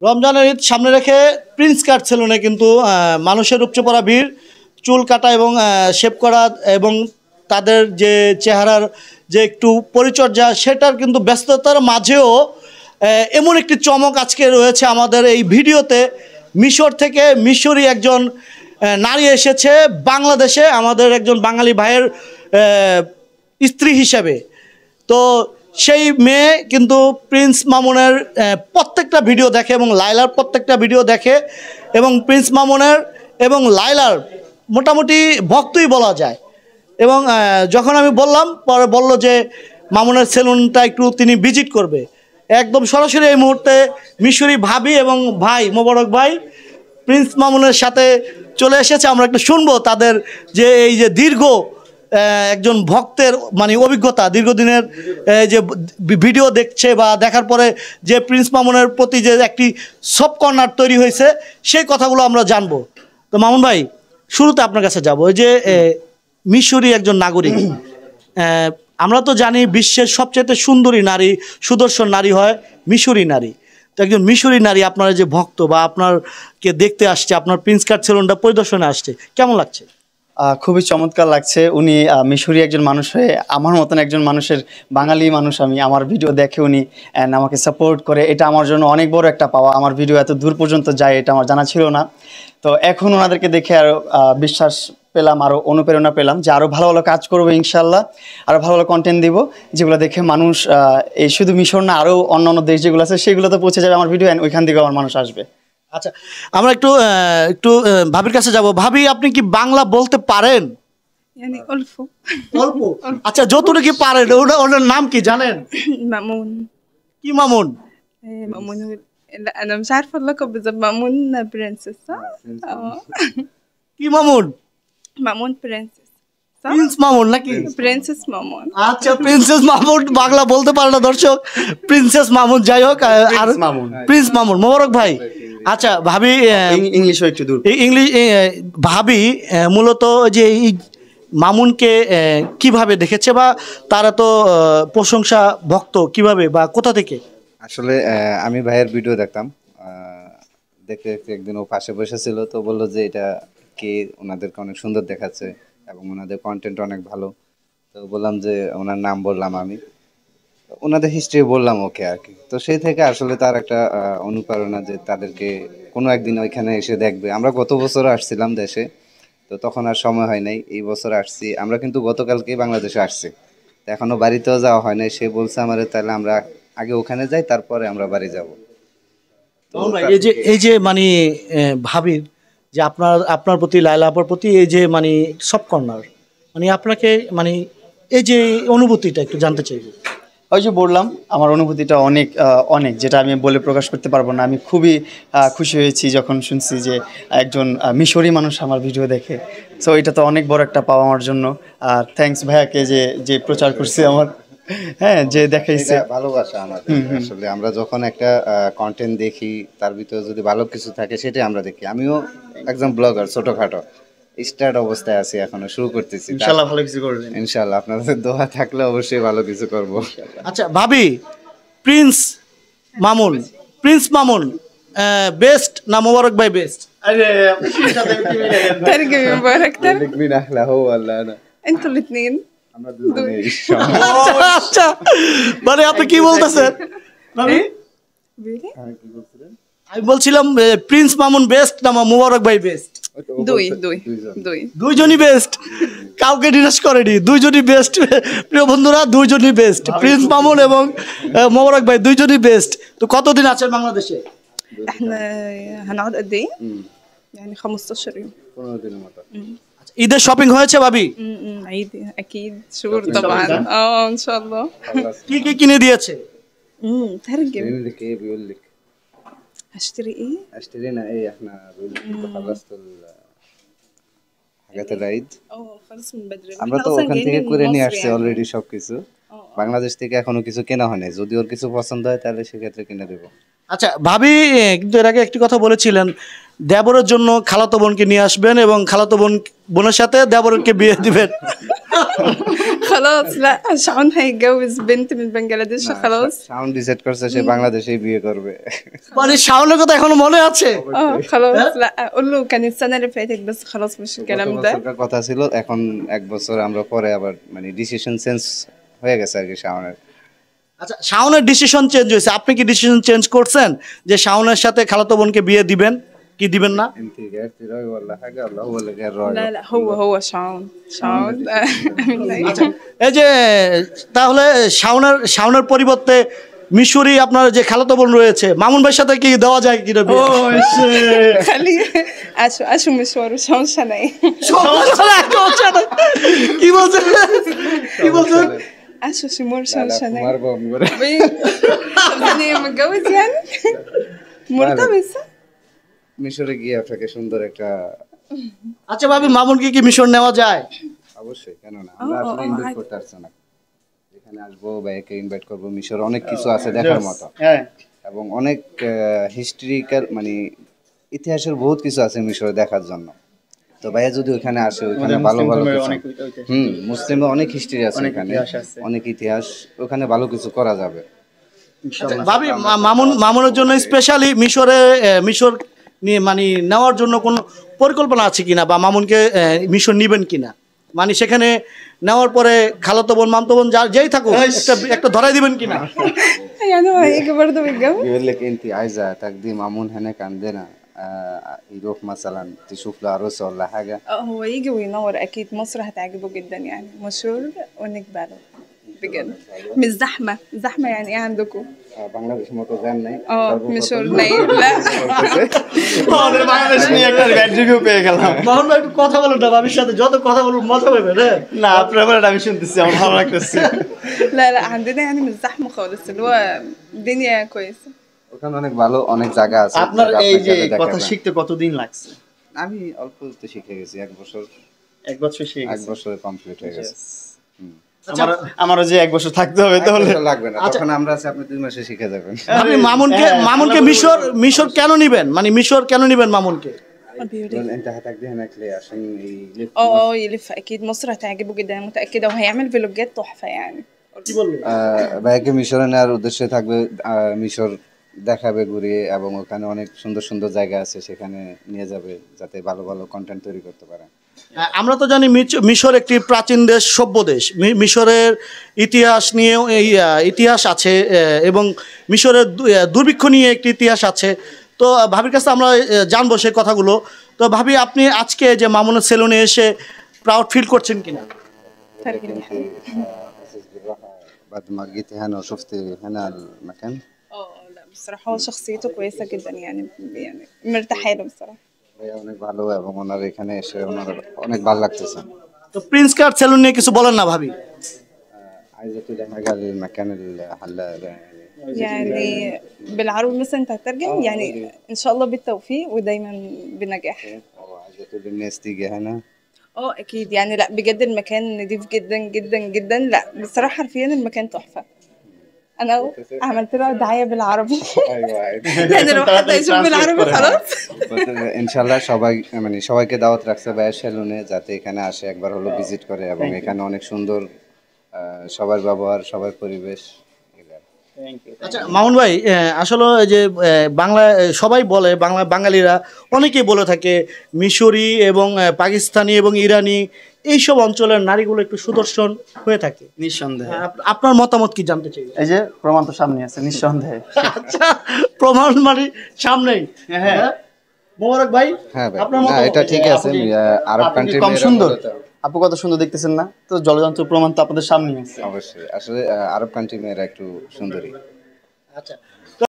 রমজানের ঈদ সামনে রেখে প্রিন্স কাট সেলুনে কিন্তু মানুষের উপচে পড়া ভিড়, চুল কাটা এবং শেভ করা এবং তাদের যে চেহারার যে একটু পরিচর্যা সেটার কিন্তু ব্যস্ততার মাঝেও এমন একটি চমক আজকে রয়েছে আমাদের এই ভিডিওতে। মিশর থেকে মিশরি একজন নারী এসেছে বাংলাদেশে আমাদের একজন বাঙালি ভাইয়ের স্ত্রী হিসাবে। তো সেই মেয়ে কিন্তু প্রিন্স মামুনের প্রত্যেকটা ভিডিও দেখে এবং লায়লার প্রত্যেকটা ভিডিও দেখে এবং প্রিন্স মামুনের এবং লায়লার মোটামুটি ভক্তই বলা যায়। এবং যখন আমি বললাম পরে বলল যে মামুনের সেলুনটা একটু তিনি ভিজিট করবে, একদম সরাসরি এই মুহূর্তে মিশরি ভাবি এবং ভাই মোবারক ভাই প্রিন্স মামুনের সাথে চলে এসেছে। আমরা একটু শুনবো তাদের যে এই যে দীর্ঘ একজন ভক্তের মানে অভিজ্ঞতা, দীর্ঘদিনের যে ভিডিও দেখছে বা দেখার পরে যে প্রিন্স মামুনের প্রতি যে একটি সফট কর্নার তৈরি হয়েছে সেই কথাগুলো আমরা জানবো। তো মামুন ভাই, শুরুতে আপনার কাছে যাব, ওই যে মিশরি একজন নাগরিক, আমরা তো জানি বিশ্বের সবচেয়ে সুন্দরী নারী, সুদর্শন নারী হয় মিশরি নারী। তো একজন মিশরি নারী আপনার যে ভক্ত বা আপনারকে দেখতে আসছে, আপনার প্রিন্স কাট সেলুনটা পরিদর্শনে আসছে, কেমন লাগছে? খুবই চমৎকার লাগছে। উনি মিশরি একজন মানুষ হয়ে আমার মতন একজন মানুষের, বাঙালি মানুষ আমি, আমার ভিডিও দেখে উনি আমাকে সাপোর্ট করে, এটা আমার জন্য অনেক বড় একটা পাওয়া। আমার ভিডিও এত দূর পর্যন্ত যায় এটা আমার জানা ছিল না। তো এখন ওনাদেরকে দেখে আরও বিশ্বাস পেলাম, আরও অনুপ্রেরণা পেলাম যে আরও ভালো ভালো কাজ করবো ইনশাল্লাহ, আরও ভালো ভালো কন্টেন্ট দিব যেগুলো দেখে মানুষ এই শুধু মিশর না আরও অন্য অন্য দেশ যেগুলো আছে সেগুলোতে পৌঁছে যাবে আমার ভিডিও, ওইখান থেকে আমার মানুষ আসবে। আচ্ছা, আমরা একটু একটু ভাবির কাছে যাব। ভাবি, আপনি কি বাংলা বলতে পারেন? অল্প অল্প? আচ্ছা, যতটুকু পারেন ওনার নাম কি জানেন? مأمون. কি মামুন? مأمون لا أنا مش عارفة اللقب بالظبط. مأمون برنسس صح؟ কি মামুন? مأمون برنسس صح؟ প্রিন্স মামুন নাকি? برنسس مأمون. আচ্ছা, প্রিন্সেস মামুন বাংলা বলতে পারে না দর্শক, প্রিন্সেস মামুন। যাই হোক, আর প্রিন্স মামুন মোবারক ভাই। আচ্ছা ভাবি, ইংলিশও একটু দূর ইংলিশ ভাবি মূলত যে এই মামুনকে কিভাবে দেখেছে বা তারা তো প্রশংসা ভক্ত কিভাবে বা কোথা থেকে? আসলে আমি ভাইয়ের ভিডিও দেখতাম, দেখতে দেখতে একদিন ও পাশে বসেছিল, তো বললো যে এটা কে, ওনাদেরকে অনেক সুন্দর দেখাচ্ছে এবং ওনাদের কন্টেন্ট অনেক ভালো। তো বললাম যে ওনার নাম বললাম, আমি ওনাদের হিস্ট্রি বললাম ওকে আর কি। তো সেই থেকে আসলে তার একটা অনুপ্রেরণা যে তাদেরকে কোনো একদিন ওইখানে এসে দেখবে। আমরা গত বছরও আসছিলাম দেশে, তো তখন আর সময় হয় নাই, এই বছর আসছি আমরা, কিন্তু গতকালকেই বাংলাদেশে আসছি, তো এখনো বাড়িতেও যাওয়া হয় নাই। সে বলছে আমার তাহলে আমরা আগে ওখানে যাই, তারপরে আমরা বাড়ি যাব। তো এই যে মানে ভাবির যে আপনার আপনার প্রতি, লায়লা আপার প্রতি এই যে মানে সফট কর্নার, মানে আপনাকে মানে এই যে অনুভূতিটা একটু জানতে চাইবো। ওই যে বললাম আমার অনুভূতিটা অনেক অনেক, যেটা আমি বলে প্রকাশ করতে পারবো না। আমি খুবই খুশি হয়েছি যখন শুনছি যে একজন মিশরি মানুষ আমার ভিডিও দেখে। সো এটা তো অনেক বড় একটা পাওয়া আমার জন্য। আর থ্যাঙ্কস ভাইয়াকে যে যে প্রচার করছে আমার, হ্যাঁ, যে দেখাইছে। ভালোবাসা আমাদের। আসলে আমরা যখন একটা কন্টেন্ট দেখি তার ভিতরে যদি ভালো কিছু থাকে সেটাই আমরা দেখি। আমিও একজন ব্লগার, ছোটখাটো স্টার্ট অবস্থায় আছি, এখনো শুরু করতেছি। ইনশাআল্লাহ ভালো কিছু করবেন। ইনশাআল্লাহ আপনাদের দোয়া থাকলে অবশ্যই ভালো কিছু করব। আচ্ছা ভাবি, Prince Mamun, Prince Mamun best না মোবারক ভাই বেস্ট? ترجم يا مبارك ترجم. مين احلى هو ولا انا؟ انتوا الاثنين. আমরা দুজনেই। আচ্ছা, মানে আপনি কি বলতেছেন ভাবি? আমি বলছিলাম প্রিন্স মামুন বেস্ট না মোবারক ভাই বেস্ট? দুইজনই বেস্ট, কাউকে ডিনাস করেনি, দুইজনই বেস্ট। প্রিয় বন্ধুরা, দুইজনই বেস্ট, প্রিন্স মামুন এবং মোবারক ভাই দুইজনই বেস্ট। তো কতদিন আছেন বাংলাদেশে? احنا هنقعد قد ايه؟ يعني 15 يوم. 15 দিনের মতো। ঈদের শপিং হয়েছে ভাবি? عيد اكيد شهور طبعا. ان شاء الله. কি কি কিনে দিয়েছে? ترجم. بيقول لك ايه؟ بيقول لك هشتري ايه؟ اشترينا ايه احنا؟ بيقول لك انتوا خلصتوا حاجات العيد؟ خلص من بدري. আমরা তো ওখান থেকে করে নিয়ে আসছি অলরেডি সবকিছু। বাংলাদেশ থেকে এখনো কিছু কেনা হয়নি, যদি ওর কিছু পছন্দ হয় তাহলে সেক্ষেত্রে কিনে দেবো। আচ্ছা ভাবি, কিন্তু এর আগে একটি কথা বলেছিলেন, দেবরের জন্য খালাতো বোনকে নিয়ে আসবেন এবং খালাতো বোনের সাথে দেবরকে বিয়ে দিবেন। خلاص لا شعون هيتجوز بنت من بنجلاديش خلاص. সাউন্ড ডিসাইড করছে সে বাংলাদেশেই বিয়ে করবে। মানে শাওনের কথা এখনো মনে আছে? خلاص لا قول له كان السنة اللي فاتت بس خلاص مش গত الكلام ده. বছরকার কথা ছিল, এখন এক বছর আমরা পরে আবার মানে ডিসিশন চেঞ্জ হয়ে গেছে আর কি শাওনের। আচ্ছা, শাওনের ডিসিশন চেঞ্জ হয়েছে, আপনি কি ডিসিশন চেঞ্জ করছেন যে শাওনের সাথে খালাতো বোনকে বিয়ে দিবেন কি দিবেন না? انت قالت راي ولا حاجه الله هو اللي غير رايه. لا لا هو شعون এই যে তাহলে শাওনের পরিবর্তে মিশরি আপনার যে খালাতো বোন রয়েছে মামুন ভাইয়ের সাথে কি দেওয়া যায় কি? خليه عاشوا مشواره شعون شناي. কি বলছেন কি বলছেন? عاشوا شمور شعون شناي. মারবো আমি করে। طب يعني متجوز يعني مرتبط صح؟ মিশরে গিয়ে আপনাকে সুন্দর একটা, আচ্ছা ভাবি, মামুনকে কি মিশর নেওয়া যায়? অবশ্যই কেন না, আমরা আসলে ইনভাইট করতে আসছি না, এখানে আসবো ভাইকে ইনভাইট করবো। মিশর অনেক কিছু আছে দেখার মতো হ্যাঁ, এবং অনেক হিস্ট্রিক্যাল মানে ইতিহাসের বহুত কিছু আছে মিশরে দেখার জন্য। তো ভাইয়া যদি ওখানে আসে, ওখানে ভালো ভালো কিছু, মুসলিমে অনেক হিস্ট্রি আছে, ওখানে অনেক ইতিহাস, ওখানে ভালো কিছু করা যাবে। ভাবি মামুনের জন্য স্পেশালি মিশর নিয়ে মানে নেওয়ার জন্য কোনো পরিকল্পনা আছে কিনা, বা মামুনকে মিশর নিবেন কিনা? মানে সেখানে নেওয়ার পরে খালাতো বোন মামতো বোন যেই থাকুক একটা ধরাই দিবেন কিনা? يعني هو هيجي برضه يتجوز؟ يقول لك انت عايزه تاخدي مامون هناك عندنا، يروح مثلا تشوف له عروسه ولا حاجه. هو يجي وينور اكيد، مصر هتعجبه جدا يعني، مشهور ونقبله بجد. مش زحمة يعني ايه عندكم؟ বাংলাদেশ মতো জ্যাম নাই, مشهور نايم لا. আমাদের বাংলাদেশ নিয়ে একটা ব্যাড রিভিউ পেয়ে গেলাম। মামুন ভাই একটু কথা বলুন না, ভাবির সাথে যত কথা বলুন মজা পাবেন। না, আপনার ব্যাপারটা আমি শুনতেছি, আমার ভালো লাগতেছে। لا عندنا يعني مش زحمة خالص، اللي هو الدنيا كويسة. ওখানে অনেক ভালো অনেক জায়গা আছে। আপনার যেটা এই যে আপনাকে দেখাবেন। কথা শিখতে কতদিন লাগছে? আমি অল্প তো শিখে গেছি, এক বছর শিখে এক বছরে কমপ্লিট হয়ে গেছে। আমারও যে এক বছর থাকতে হবে তাহলে লাগবে না, তখন আমরা আছি, আপনি 2 মাসে শিখে যাবেন। আপনি মামুনকে মিশর কেন নিবেন, মানে মিশর কেন নিবেন মামুনকে? انت هتاخديه هناك ليه؟ عشان يلف. يلف اكيد، مصر هتعجبه جدا انا متأكدة، وهيعمل فلوجات تحفة يعني. কি বলবেন? ভাইকে মিশরে নেওয়ার উদ্দেশ্যে থাকবে, মিশর দেখাবে ঘুরিয়ে, এবং ওখানে অনেক সুন্দর সুন্দর জায়গা আছে, সেখানে নিয়ে যাবে যাতে ভালো ভালো কন্টেন্ট তৈরি করতে পারে। আমরা তো জানি মিশর একটি প্রাচীন দেশ, সভ্য দেশ। মিশরের ইতিহাস নিয়েও ইতিহাস আছে, এবং মিশরের দুর্ভিক্ষ নিয়ে একটি ইতিহাস আছে। তো ভাবির কাছে আমরা জানবো সেই কথাগুলো। তো ভাবি, আপনি আজকে যে মামুনের সেলুনে এসে প্রাউড ফিল করছেন কিনা? فرجني حبيبي. حاسس بالراحة بعد ما جيتي هنا وشفتي هنا المكان؟ لا بصراحة هو شخصيته كويسة جدا يعني مرتاحة له بصراحة. ভাইয়া অনেক ভালো, এবং ওনার এখানে এসে ওনার অনেক ভালো লাগতেছে। তো প্রিন্স কাট সেলুন নিয়ে কিছু বলেন না ভাবি। عايزة تقولي حاجة للمكان الحلاق ده يعني بالعربي مثلا انت هتترجم يعني ان شاء الله بالتوفيق ودايما بنجاح. عايزة تقولي الناس تيجي هنا؟ اكيد يعني، لا بجد المكان نضيف جدا جدا جدا، لا بصراحة حرفيا المكان تحفة. انا عملت له دعاية بالعربي. ايوه عادي. يعني لو حد يشوف بالعربي خلاص. ইনশাআল্লাহ সবাইকে দাওয়াত রাখছে ভাইয়ের সেলুনে, যাতে এখানে আসে একবার হলো ভিজিট করে, এবং এখানে অনেক সুন্দর সবার ব্যবহার, সবার পরিবেশ। আচ্ছা মামুন ভাই, আসলে এই যে বাংলা সবাই বলে, বাঙালিরা অনেকেই বলে থাকে মিশরি এবং পাকিস্তানি এবং ইরানি এইসব অঞ্চলের নারীগুলো একটু সুদর্শন হয়ে থাকে। নিঃসন্দেহে। আপনার মতামত কি জানতে চাই? এই যে প্রমাণ তো সামনে আছে, নিঃসন্দেহে। আচ্ছা, প্রমাণ মানে সামনেই। হ্যাঁ মোবারক ভাই, হ্যাঁ ভাই, আপনার না মতামত? এটা ঠিক আছে। আরব কান্ট্রি কম সুন্দর, আপু কত সুন্দর দেখতেছেন না? তো জলযন্ত্র প্রমাণ তো আপনাদের সামনেই আছে। অবশ্যই, আসলে আরব কান্ট্রি মেয়েরা একটু সুন্দরী। আচ্ছা।